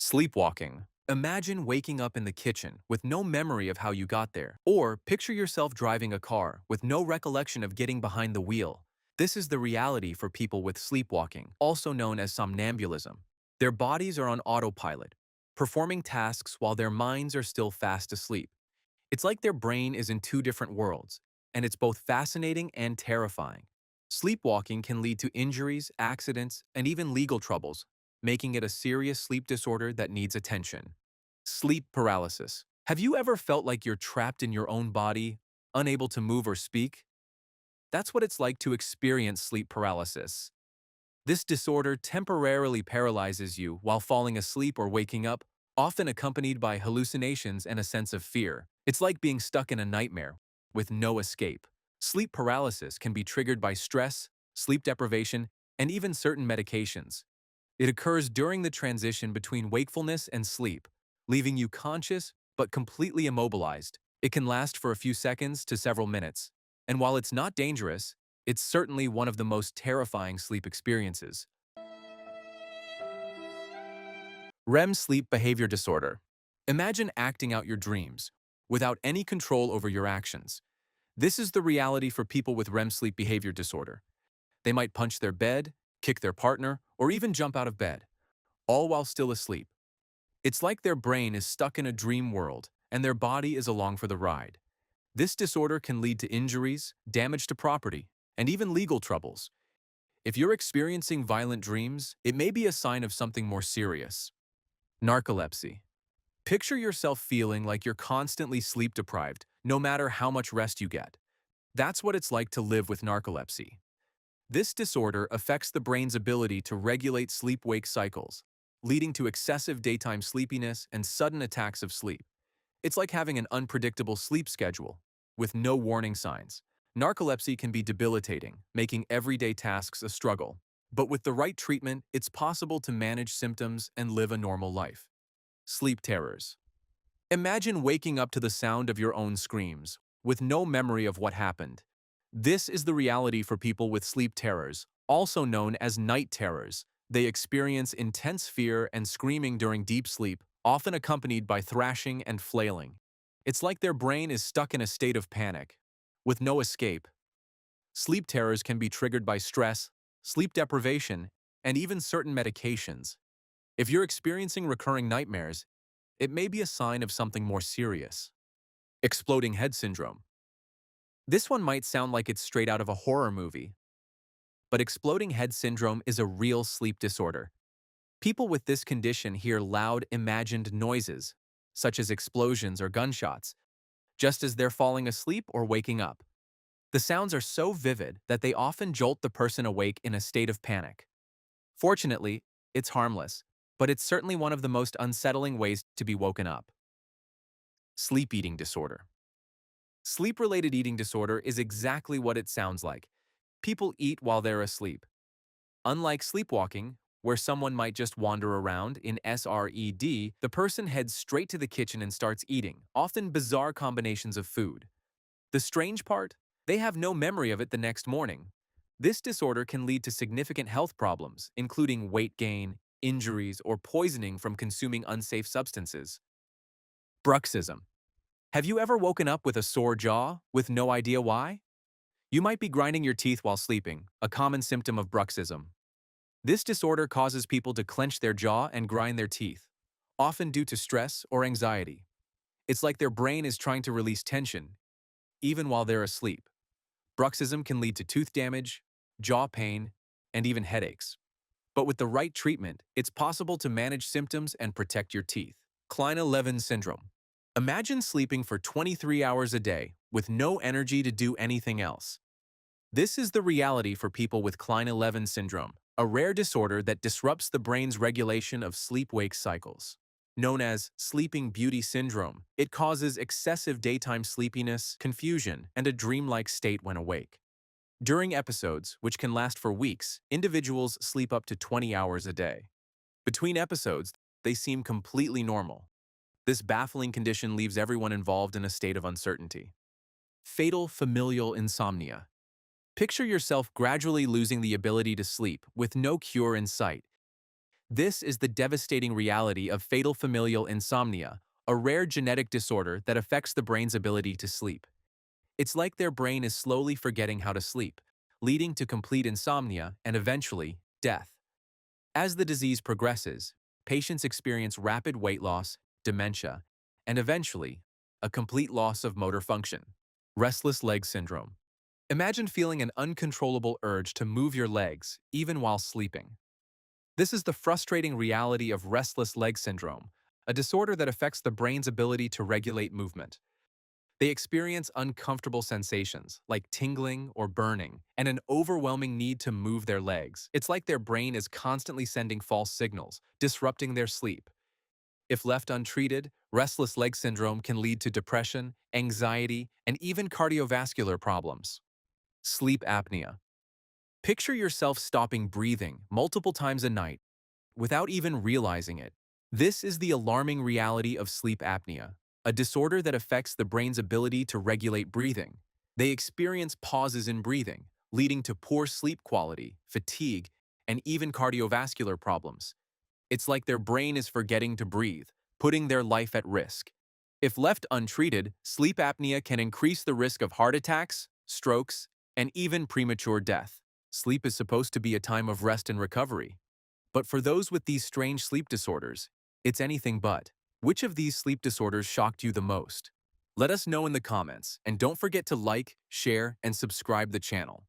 Sleepwalking. Imagine waking up in the kitchen with no memory of how you got there. Or picture yourself driving a car with no recollection of getting behind the wheel. This is the reality for people with sleepwalking, also known as somnambulism. Their bodies are on autopilot, performing tasks while their minds are still fast asleep. It's like their brain is in two different worlds, and it's both fascinating and terrifying. Sleepwalking can lead to injuries, accidents, and even legal troubles, making it a serious sleep disorder that needs attention. Sleep paralysis. Have you ever felt like you're trapped in your own body, unable to move or speak? That's what it's like to experience sleep paralysis. This disorder temporarily paralyzes you while falling asleep or waking up, often accompanied by hallucinations and a sense of fear. It's like being stuck in a nightmare with no escape. Sleep paralysis can be triggered by stress, sleep deprivation, and even certain medications. It occurs during the transition between wakefulness and sleep, leaving you conscious but completely immobilized. It can last for a few seconds to several minutes, and while it's not dangerous, it's certainly one of the most terrifying sleep experiences. REM sleep behavior disorder. Imagine acting out your dreams without any control over your actions. This is the reality for people with REM sleep behavior disorder. They might punch their bed, kick their partner, or even jump out of bed, all while still asleep. It's like their brain is stuck in a dream world and their body is along for the ride. This disorder can lead to injuries, damage to property, and even legal troubles. If you're experiencing violent dreams, it may be a sign of something more serious. Narcolepsy. Picture yourself feeling like you're constantly sleep-deprived, no matter how much rest you get. That's what it's like to live with narcolepsy. This disorder affects the brain's ability to regulate sleep-wake cycles, leading to excessive daytime sleepiness and sudden attacks of sleep. It's like having an unpredictable sleep schedule, with no warning signs. Narcolepsy can be debilitating, making everyday tasks a struggle. But with the right treatment, it's possible to manage symptoms and live a normal life. Sleep terrors. Imagine waking up to the sound of your own screams, with no memory of what happened. This is the reality for people with sleep terrors, also known as night terrors. They experience intense fear and screaming during deep sleep, often accompanied by thrashing and flailing. It's like their brain is stuck in a state of panic, with no escape. Sleep terrors can be triggered by stress, sleep deprivation, and even certain medications. If you're experiencing recurring nightmares, it may be a sign of something more serious. Exploding head syndrome. This one might sound like it's straight out of a horror movie, but exploding head syndrome is a real sleep disorder. People with this condition hear loud, imagined noises, such as explosions or gunshots, just as they're falling asleep or waking up. The sounds are so vivid that they often jolt the person awake in a state of panic. Fortunately, it's harmless, but it's certainly one of the most unsettling ways to be woken up. Sleep eating disorder. Sleep-related eating disorder is exactly what it sounds like. People eat while they're asleep. Unlike sleepwalking, where someone might just wander around in SRED, the person heads straight to the kitchen and starts eating, often bizarre combinations of food. The strange part? They have no memory of it the next morning. This disorder can lead to significant health problems, including weight gain, injuries, or poisoning from consuming unsafe substances. Bruxism. Have you ever woken up with a sore jaw, with no idea why? You might be grinding your teeth while sleeping, a common symptom of bruxism. This disorder causes people to clench their jaw and grind their teeth, often due to stress or anxiety. It's like their brain is trying to release tension, even while they're asleep. Bruxism can lead to tooth damage, jaw pain, and even headaches. But with the right treatment, it's possible to manage symptoms and protect your teeth. Kleine-Levin Syndrome. Imagine sleeping for 23 hours a day with no energy to do anything else. This is the reality for people with Kleine-Levin Syndrome, a rare disorder that disrupts the brain's regulation of sleep-wake cycles. Known as Sleeping Beauty Syndrome, it causes excessive daytime sleepiness, confusion, and a dreamlike state when awake. During episodes, which can last for weeks, individuals sleep up to 20 hours a day. Between episodes, they seem completely normal. This baffling condition leaves everyone involved in a state of uncertainty. Fatal familial insomnia. Picture yourself gradually losing the ability to sleep with no cure in sight. This is the devastating reality of fatal familial insomnia, a rare genetic disorder that affects the brain's ability to sleep. It's like their brain is slowly forgetting how to sleep, leading to complete insomnia and eventually, death. As the disease progresses, patients experience rapid weight loss, dementia, and eventually, a complete loss of motor function. Restless leg syndrome. Imagine feeling an uncontrollable urge to move your legs, even while sleeping. This is the frustrating reality of restless leg syndrome, a disorder that affects the brain's ability to regulate movement. They experience uncomfortable sensations like tingling or burning and an overwhelming need to move their legs. It's like their brain is constantly sending false signals, disrupting their sleep. If left untreated, restless leg syndrome can lead to depression, anxiety, and even cardiovascular problems. Sleep apnea. Picture yourself stopping breathing multiple times a night without even realizing it. This is the alarming reality of sleep apnea, a disorder that affects the brain's ability to regulate breathing. They experience pauses in breathing, leading to poor sleep quality, fatigue, and even cardiovascular problems. It's like their brain is forgetting to breathe, putting their life at risk. If left untreated, sleep apnea can increase the risk of heart attacks, strokes, and even premature death. Sleep is supposed to be a time of rest and recovery. But for those with these strange sleep disorders, it's anything but. Which of these sleep disorders shocked you the most? Let us know in the comments, and don't forget to like, share, and subscribe the channel.